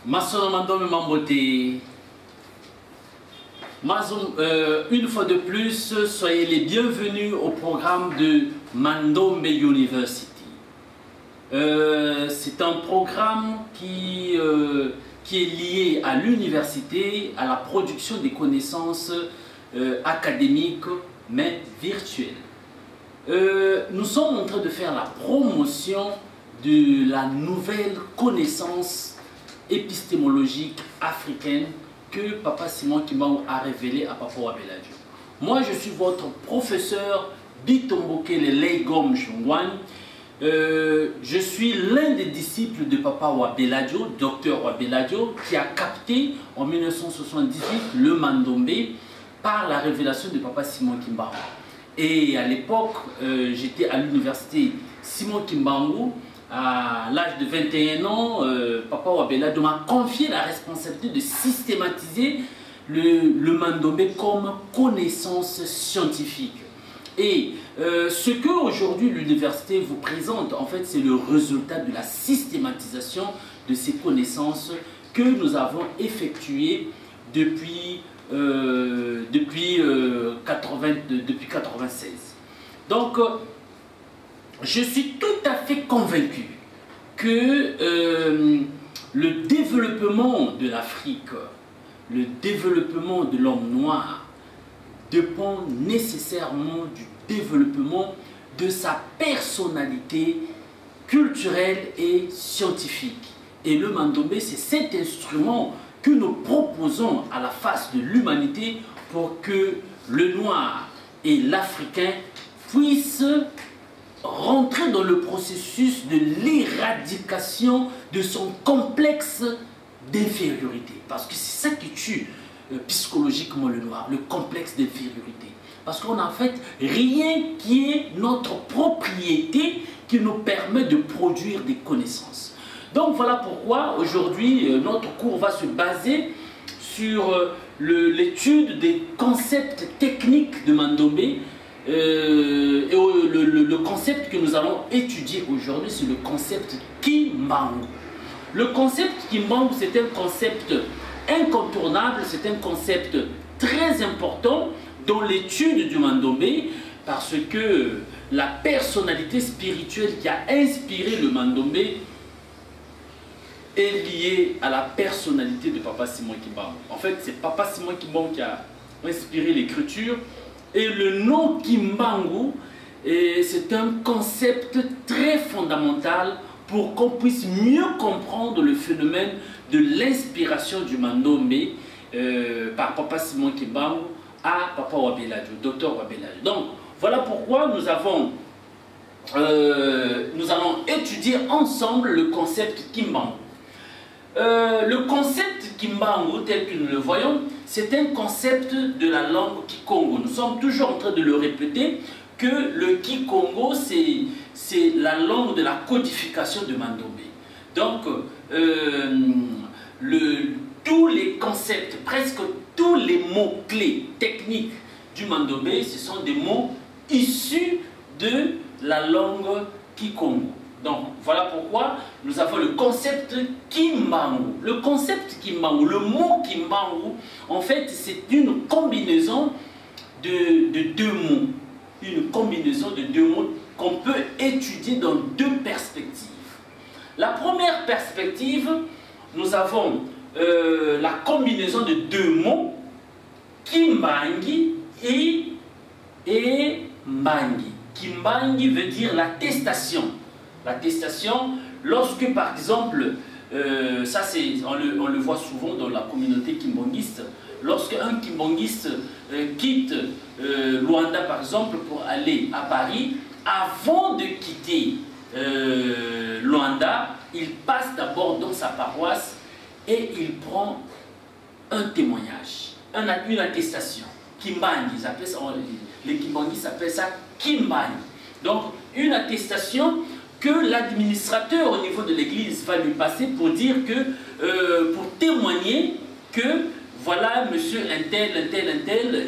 Mandombe Mambote. Une fois de plus, soyez les bienvenus au programme de Mandombe University. C'est un programme qui est lié à l'université, à la production des connaissances académiques, mais virtuelles. Nous sommes en train de faire la promotion de la nouvelle connaissance épistémologique africaine que Papa Simon Kimbangu a révélée à Papa Wabeladio. Moi, je suis votre professeur Bitombokele Leigom Chungwan. Je suis l'un des disciples de Papa Wabeladio, docteur Wabeladio, qui a capté en 1978 le Mandombe par la révélation de Papa Simon Kimbangu. Et à l'époque, j'étais à l'université Simon Kimbangu. À l'âge de 21 ans, Papa Wabeladio m'a confié la responsabilité de systématiser le Mandombe comme connaissance scientifique. Et ce que aujourd'hui l'université vous présente, en fait, c'est le résultat de la systématisation de ces connaissances que nous avons effectuées depuis 1996. Donc, je suis tout à fait convaincu que le développement de l'Afrique, le développement de l'homme noir dépend nécessairement du développement de sa personnalité culturelle et scientifique. Et le Mandombe, c'est cet instrument que nous proposons à la face de l'humanité pour que le noir et l'Africain puissent rentrer dans le processus de l'éradication de son complexe d'infériorité. Parce que c'est ça qui tue psychologiquement le noir, le complexe d'infériorité. Parce qu'on a en fait rien qui est notre propriété qui nous permet de produire des connaissances. Donc voilà pourquoi aujourd'hui notre cours va se baser sur l'étude des concepts techniques de Mandombe. Et le concept que nous allons étudier aujourd'hui, c'est le concept Kimbangu. Le concept Kimbangu, c'est un concept incontournable, c'est un concept très important dans l'étude du Mandombe, parce que la personnalité spirituelle qui a inspiré le Mandombe est liée à la personnalité de Papa Simon Kimbangu. En fait, c'est Papa Simon Kimbangu qui a inspiré l'écriture. Et le nom Kimbangu, c'est un concept très fondamental pour qu'on puisse mieux comprendre le phénomène de l'inspiration du Mandombe par Papa Simon Kimbangu à Papa Wabeladio, docteur Wabeladio. Donc, voilà pourquoi nous allons étudier ensemble le concept Kimbangu. Le concept Kimbangu, tel que nous le voyons, c'est un concept de la langue Kikongo. Nous sommes toujours en train de le répéter que le Kikongo, c'est la langue de la codification de Mandombe. Donc, tous les concepts, presque tous les mots-clés techniques du Mandombe, ce sont des mots issus de la langue Kikongo. Donc, voilà pourquoi nous avons le concept Kimbangu. Le concept Kimbangu, le mot Kimbangu, en fait, c'est une combinaison de deux mots. Une combinaison de deux mots qu'on peut étudier dans deux perspectives. La première perspective, nous avons la combinaison de deux mots, Kimbangi et Mbangi. Kimbangi veut dire l'attestation. L'attestation, lorsque par exemple, ça on le voit souvent dans la communauté kimbangiste, lorsque un kimbangiste quitte Luanda par exemple pour aller à Paris, avant de quitter Luanda, il passe d'abord dans sa paroisse et il prend un témoignage, une attestation. Kimbangi, les kimbangistes appellent ça Kimbangi. Donc une attestation que l'administrateur au niveau de l'église va lui passer pour dire que, pour témoigner que voilà monsieur un tel,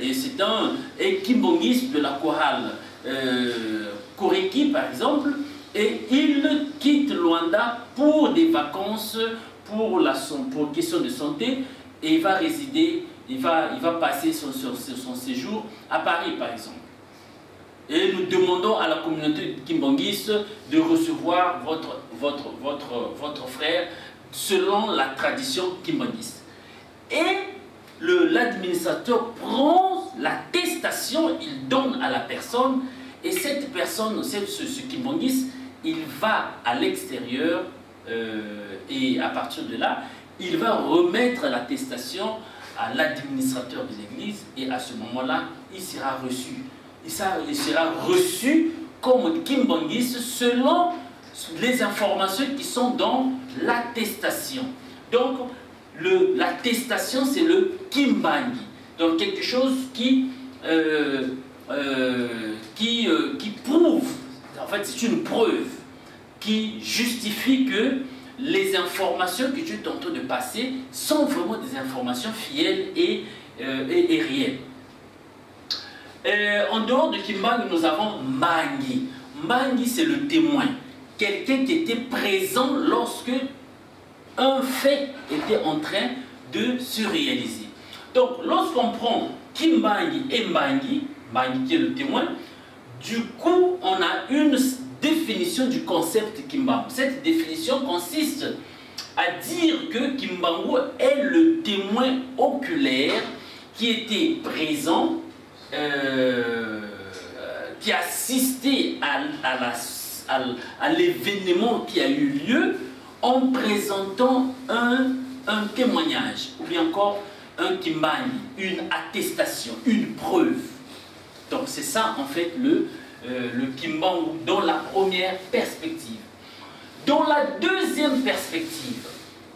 et c'est un kimbangiste de la chorale Koreki par exemple, et il quitte Luanda pour des vacances, pour question de santé et il va résider, il va passer son séjour à Paris par exemple. Et nous demandons à la communauté kimbangiste de recevoir votre frère selon la tradition kimbangiste. Et l'administrateur prend l'attestation, il donne à la personne, et cette personne, ce kimbangiste, il va à l'extérieur et à partir de là, il va remettre l'attestation à l'administrateur de l'église et à ce moment-là, il sera reçu. Il sera reçu comme kimbangiste selon les informations qui sont dans l'attestation. Donc, l'attestation, c'est le kimbangi. Donc, quelque chose qui prouve, en fait, c'est une preuve qui justifie que les informations que tu es en train de passer sont vraiment des informations fidèles et réelles. En dehors de Kimbangi, nous avons Mangi. Mangi, c'est le témoin. Quelqu'un qui était présent lorsque un fait était en train de se réaliser. Donc, lorsqu'on prend Kimbangi et Mangi, Mangi qui est le témoin, du coup, on a une définition du concept Kimbangu. Cette définition consiste à dire que Kimbangu est le témoin oculaire qui était présent, qui assistait à l'événement qui a eu lieu en présentant un témoignage, ou bien encore un kimbangi, une attestation, une preuve. Donc c'est ça en fait le kimbangu dans la première perspective. Dans la deuxième perspective,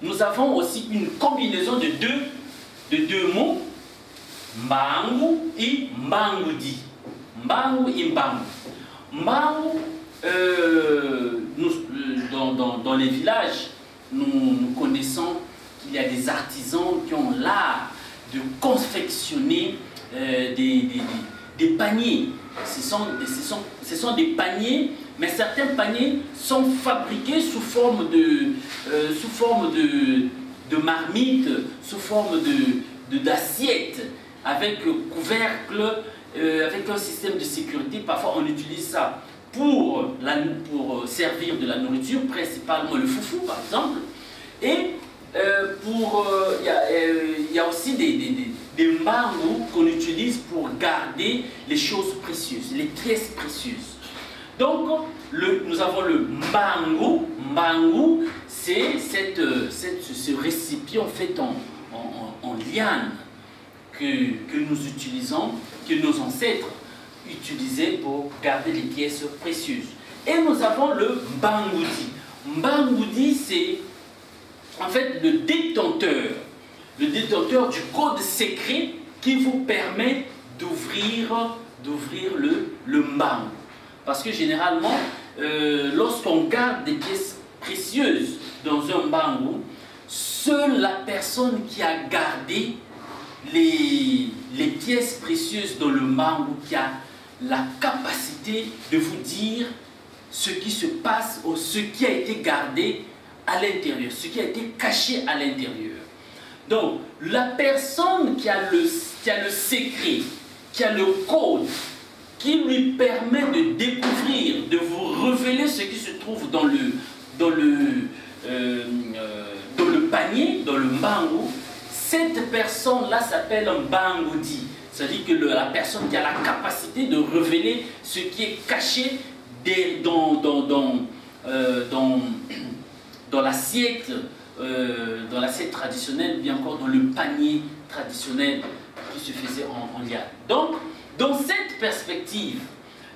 nous avons aussi une combinaison de deux mots, Mbangu et Mbangudi. Mbangu et Mbangu. Mbangu, dans les villages, nous connaissons qu'il y a des artisans qui ont l'art de confectionner des paniers. Ce sont des paniers, mais certains paniers sont fabriqués sous forme de marmite, sous forme d'assiette, avec couvercle, avec un système de sécurité. Parfois on utilise ça pour servir de la nourriture, principalement le foufou par exemple. Et il y a aussi des mbangu qu'on utilise pour garder les choses précieuses, les pièces précieuses. Donc, nous avons le mbangu. Mbangu, c'est ce récipient fait en liane que nous utilisons, que nos ancêtres utilisaient pour garder les pièces précieuses. Et nous avons le mbangudi. Mbangudi, c'est en fait le détenteur du code secret qui vous permet d'ouvrir le mbangu. Parce que généralement, lorsqu'on garde des pièces précieuses dans un mbangu, seule la personne qui a gardé les pièces précieuses dans le mbangu, qui a la capacité de vous dire ce qui se passe ou ce qui a été gardé à l'intérieur, ce qui a été caché à l'intérieur. Donc, la personne qui a le secret, qui a le code, qui lui permet de découvrir, de vous révéler ce qui se trouve dans le panier, dans le mbangu, cette personne-là s'appelle un mbangudi. C'est-à-dire que la personne qui a la capacité de révéler ce qui est caché dans l'assiette traditionnelle, bien encore dans le panier traditionnel qui se faisait en liane. Donc, dans cette perspective,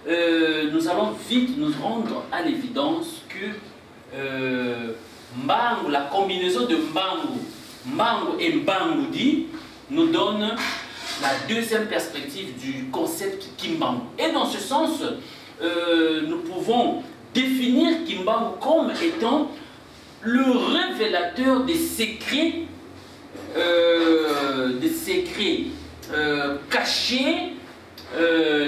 nous allons vite nous rendre à l'évidence que Mbangu, la combinaison de Mbangu et Mbangudi nous donne la deuxième perspective du concept Kimbangu. Et dans ce sens, nous pouvons définir Kimbangu comme étant le révélateur des secrets cachés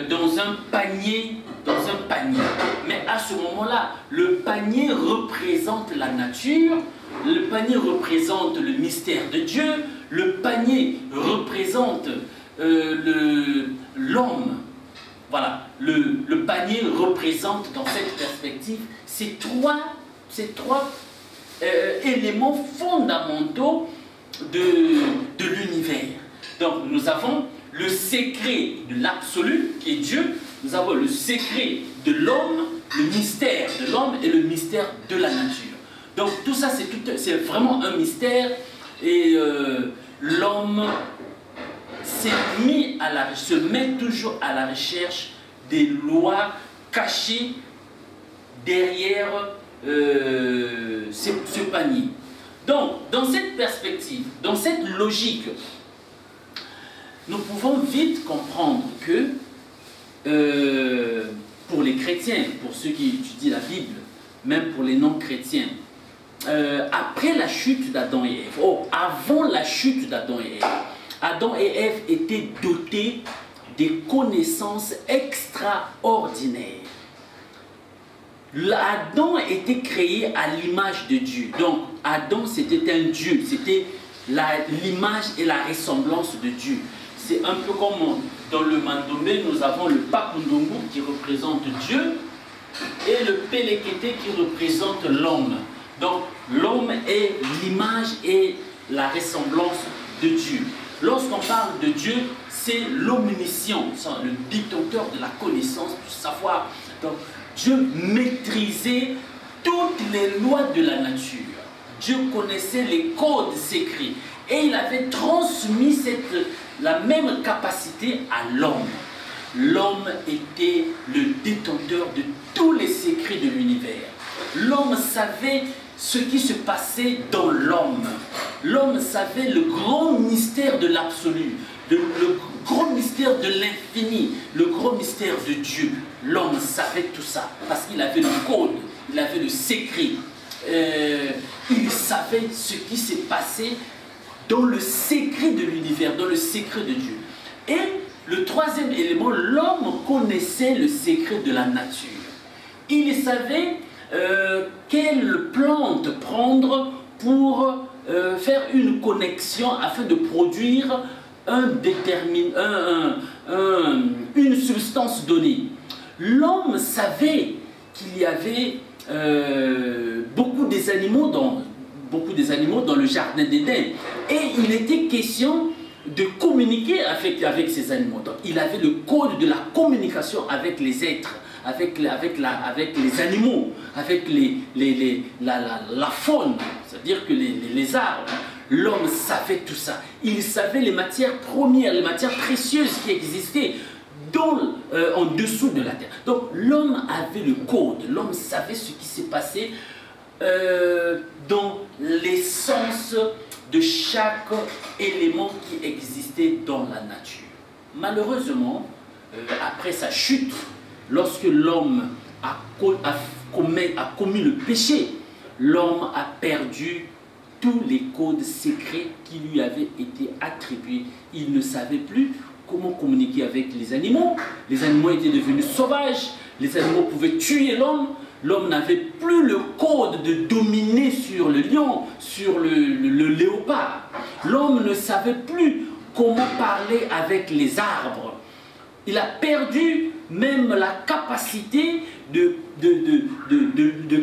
dans un panier dans un panier. Mais à ce moment-là, le panier représente la nature, le panier représente le mystère de Dieu, le panier représente l'homme. Voilà, le panier représente dans cette perspective ces trois éléments fondamentaux de l'univers. Donc nous avons le secret de l'absolu qui est Dieu, nous avons le secret de l'homme, le mystère de l'homme et le mystère de la nature. Donc tout ça c'est vraiment un mystère et l'homme se met toujours à la recherche des lois cachées derrière ce panier. Donc, dans cette perspective, dans cette logique, nous pouvons vite comprendre que pour les chrétiens, pour ceux qui étudient la Bible, même pour les non-chrétiens, après la chute d'Adam et Ève, avant la chute d'Adam et Ève, Adam et Ève étaient dotés des connaissances extraordinaires. Adam était créé à l'image de Dieu. Donc, Adam, c'était un Dieu. C'était l'image et la ressemblance de Dieu. C'est un peu comme dans le Mandomé, nous avons le Pakundungu qui représente Dieu et le Pelekete qui représente l'homme. Donc, l'homme est l'image et la ressemblance de Dieu. Lorsqu'on parle de Dieu, c'est l'omniscient, le détenteur de la connaissance, du savoir. Donc, Dieu maîtrisait toutes les lois de la nature. Dieu connaissait les codes secrets. Et il avait transmis la même capacité à l'homme. L'homme était le détenteur de tous les secrets de l'univers. L'homme savait ce qui se passait dans l'homme. L'homme savait le grand mystère de l'absolu, le grand mystère de l'infini, le grand mystère de Dieu. L'homme savait tout ça parce qu'il avait le code, il avait le secret. Il savait ce qui s'est passé dans le secret de l'univers, dans le secret de Dieu. Et le troisième élément, l'homme connaissait le secret de la nature. Il savait quelle plante prendre pour faire une connexion afin de produire une substance donnée. L'homme savait qu'il y avait beaucoup des animaux dans le jardin d'Éden. Et il était question de communiquer avec ces animaux. Donc, il avait le code de la communication avec les êtres, avec les animaux, avec la faune, c'est-à-dire que les arbres. L'homme savait tout ça. Il savait les matières premières, les matières précieuses qui existaient en dessous de la terre. Donc l'homme avait le code, l'homme savait ce qui s'est passé dans l'essence de chaque élément qui existait dans la nature. Malheureusement, après sa chute, lorsque l'homme a commis le péché, l'homme a perdu tous les codes secrets qui lui avaient été attribués. Il ne savait plus comment communiquer avec les animaux. Les animaux étaient devenus sauvages. Les animaux pouvaient tuer l'homme. L'homme n'avait plus le code de dominer sur le lion, sur le léopard. L'homme ne savait plus comment parler avec les arbres. Il a perdu même la capacité de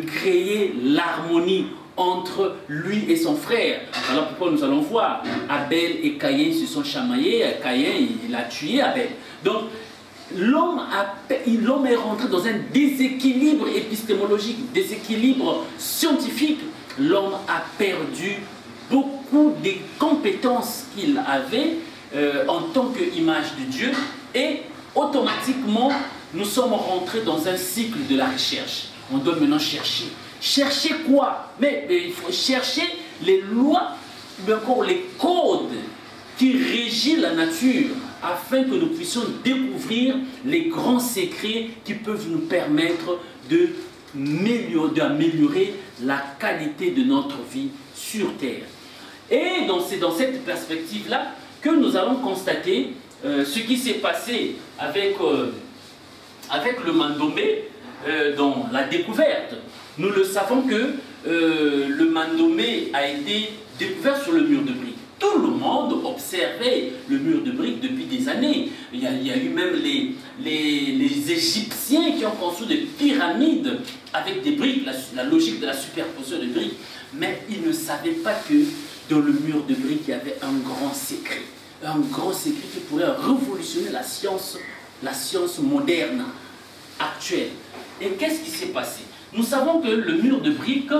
créer l'harmonie entre lui et son frère. Alors pourquoi nous allons voir Abel et Caïn se sont chamaillés, Caïn il a tué Abel. Donc l'homme est rentré dans un déséquilibre épistémologique, déséquilibre scientifique. L'homme a perdu beaucoup des compétences qu'il avait en tant qu'image de Dieu et automatiquement nous sommes rentrés dans un cycle de la recherche. On doit maintenant chercher. Chercher quoi? Mais il faut chercher les lois, mais encore les codes qui régissent la nature afin que nous puissions découvrir les grands secrets qui peuvent nous permettre d'améliorer la qualité de notre vie sur Terre. Et c'est dans cette perspective-là que nous allons constater ce qui s'est passé avec avec le Mandomé dans la découverte. Nous le savons que le Mandomé a été découvert sur le mur de briques. Tout le monde observait le mur de briques depuis des années. Il y a eu même les Égyptiens qui ont construit des pyramides avec des briques, la logique de la superposition de briques. Mais ils ne savaient pas que dans le mur de briques, il y avait un grand secret. Un grand secret qui pourrait révolutionner la science moderne, actuelle. Et qu'est-ce qui s'est passé? Nous savons que le mur de briques,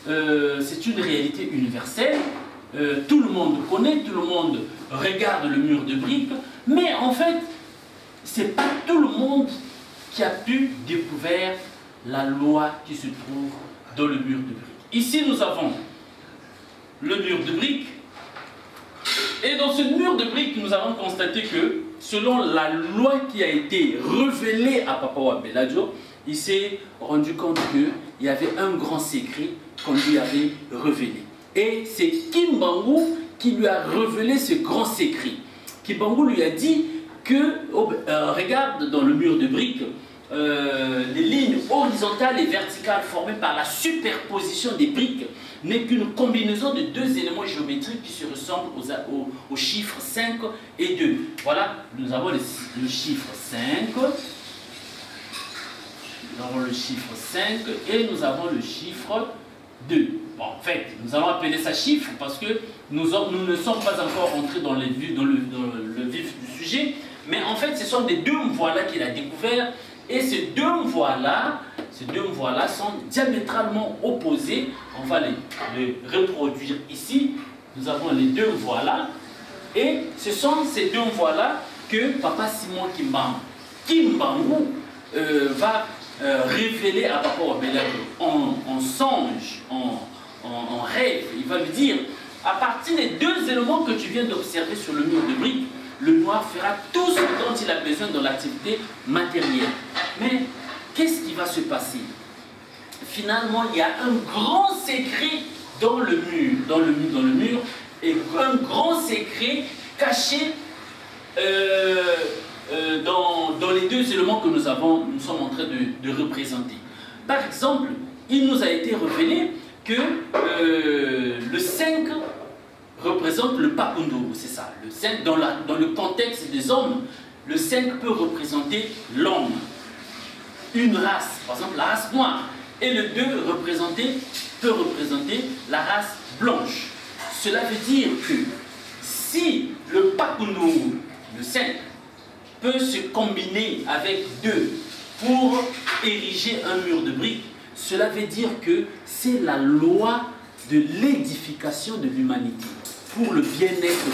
c'est une réalité universelle. Tout le monde connaît, tout le monde regarde le mur de briques, mais en fait, ce n'est pas tout le monde qui a pu découvrir la loi qui se trouve dans le mur de briques. Ici, nous avons le mur de briques, et dans ce mur de briques, nous avons constaté que, selon la loi qui a été révélée à Papawa Beladio, il s'est rendu compte qu'il y avait un grand secret qu'on lui avait révélé. Et c'est Kimbangu qui lui a révélé ce grand secret. Kimbangu lui a dit que, regarde dans le mur de briques, les lignes horizontales et verticales formées par la superposition des briques n'est qu'une combinaison de deux éléments géométriques qui se ressemblent aux chiffres 5 et 2. Voilà, nous avons le chiffre 5. Nous avons le chiffre 5 et nous avons le chiffre 2. Bon, en fait, nous allons appeler ça chiffre parce que nous ne sommes pas encore entrés dans le vif du sujet. Mais en fait, ce sont des deux voies-là qu'il a découvert. Et ces deux voies-là sont diamétralement opposées. On va les reproduire ici. Nous avons les deux voies-là. Et ce sont ces deux voies-là que Papa Simon Kimbangu va révéler à Papa Wabeladio en songe, en rêve. Il va lui dire, à partir des deux éléments que tu viens d'observer sur le mur de briques, le noir fera tout ce dont il a besoin dans l'activité matérielle. Mais qu'est-ce qui va se passer? Finalement, il y a un grand secret dans le mur, et un grand secret caché dans les deux éléments que nous sommes en train de représenter. Par exemple, il nous a été révélé que le 5 représente le Pakunduru, c'est ça. Le 5, dans le contexte des hommes, le 5 peut représenter l'homme, une race, par exemple la race noire. Et le 2 peut représenter la race blanche. Cela veut dire que si le Pakunduru, le 5, peut se combiner avec 2 pour ériger un mur de briques, cela veut dire que c'est la loi de l'édification de l'humanité, pour le bien-être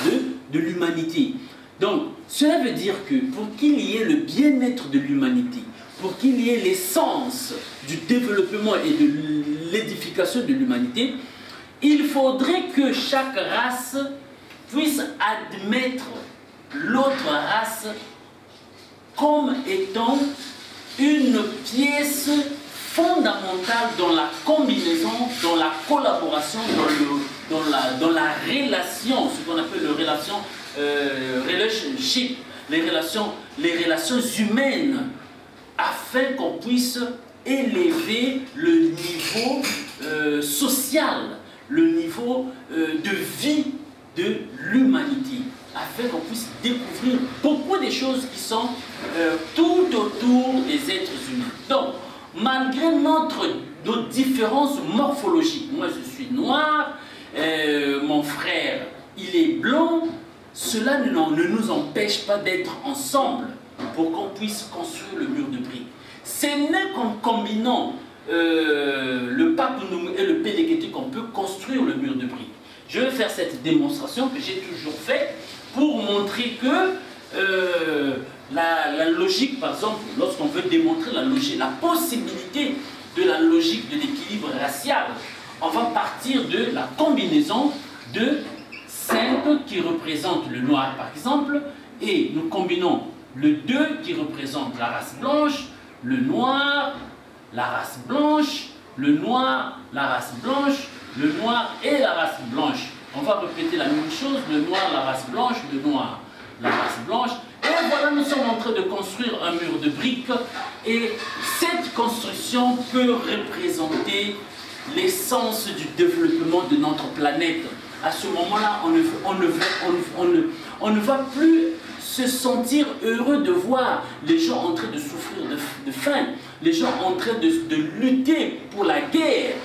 de l'humanité. Donc, cela veut dire que pour qu'il y ait le bien-être de l'humanité, pour qu'il y ait l'essence du développement et de l'édification de l'humanité, il faudrait que chaque race puisse admettre l'autre race comme étant une pièce fondamentale dans la combinaison, dans la collaboration, dans la relation, ce qu'on appelle le relationship, les relations humaines, afin qu'on puisse élever le niveau social, le niveau de vie de l'humanité, afin qu'on puisse découvrir beaucoup de choses qui sont tout autour des êtres humains. Donc, malgré nos différences morphologiques, moi je suis noir, mon frère il est blanc, cela ne nous empêche pas d'être ensemble pour qu'on puisse construire le mur de briques. Ce n'est qu'en combinant le Pakunduru et le Pelekete qu'on peut construire le mur de briques. Je vais faire cette démonstration que j'ai toujours faite pour montrer que la logique, par exemple, lorsqu'on veut démontrer la logique, la possibilité de la logique de l'équilibre racial, on va partir de la combinaison de 5 qui représente le noir, par exemple, et nous combinons le 2 qui représente la race blanche, le noir, la race blanche, le noir, la race blanche, le noir et la race blanche. On va répéter la même chose, le noir, la race blanche, le noir, la race blanche. Et voilà, nous sommes en train de construire un mur de briques et cette construction peut représenter l'essence du développement de notre planète. À ce moment-là, on ne va plus se sentir heureux de voir les gens en train de souffrir de faim, les gens en train de lutter pour la guerre,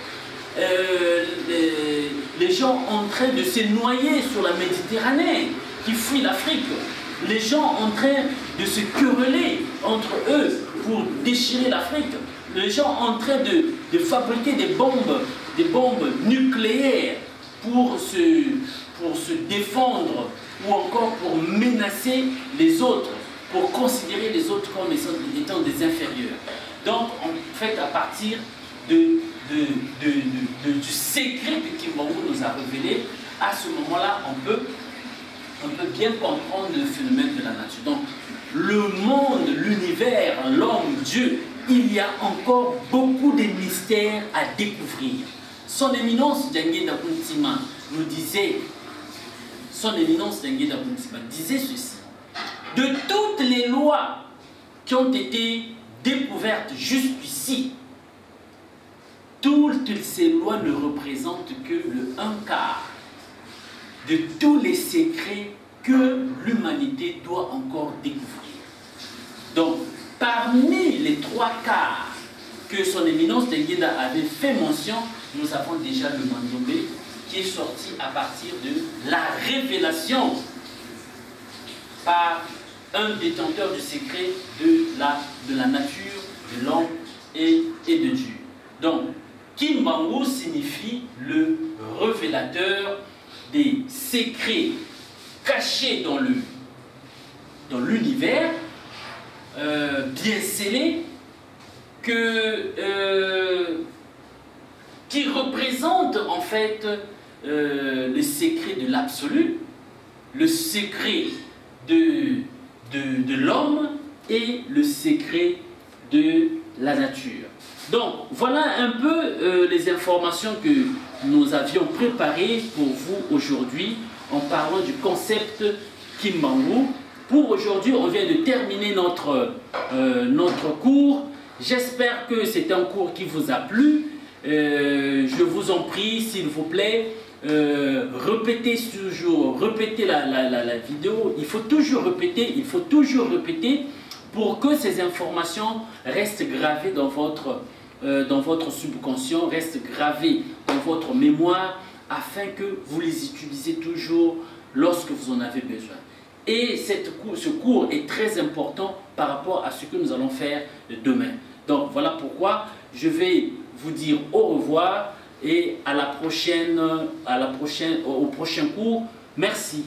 les gens en train de se noyer sur la Méditerranée, qui fuient l'Afrique, les gens en train de se quereller entre eux pour déchirer l'Afrique, les gens en train de fabriquer des bombes nucléaires pour se défendre ou encore pour menacer les autres, pour considérer les autres comme étant des inférieurs. Donc, en fait, à partir du secret que Kim Bang-woo nous a révélé, à ce moment-là, on peut bien comprendre le phénomène de la nature. Donc, le monde, l'univers, l'homme, Dieu, il y a encore beaucoup de mystères à découvrir. Son éminence Dengé Dakuntima nous disait, disait ceci: de toutes les lois qui ont été découvertes jusqu'ici, toutes ces lois ne représentent que le 1/4 de tous les secrets que l'humanité doit encore découvrir. Donc, parmi les 3/4 que son éminence Tengueda avait fait mention, nous avons déjà le Mandombe qui est sorti à partir de la révélation par un détenteur du secret de la nature, de l'homme et de Dieu. Donc, Kim Bang-woo signifie le révélateur des secrets cachés dans l'univers, bien scellés, qui représente en fait le secret de l'absolu, le secret de l'homme et le secret de la nature. Donc voilà un peu les informations que nous avions préparées pour vous aujourd'hui en parlant du concept Kim Bang-woo. Pour aujourd'hui, on vient de terminer notre cours. J'espère que c'est un cours qui vous a plu. Je vous en prie, s'il vous plaît, répétez la vidéo. Il faut toujours répéter pour que ces informations restent gravées dans votre subconscient, restent gravées dans votre mémoire, afin que vous les utilisez toujours lorsque vous en avez besoin. Et ce cours est très important par rapport à ce que nous allons faire demain. Donc voilà pourquoi je vais vous dire au revoir et au prochain cours. Merci.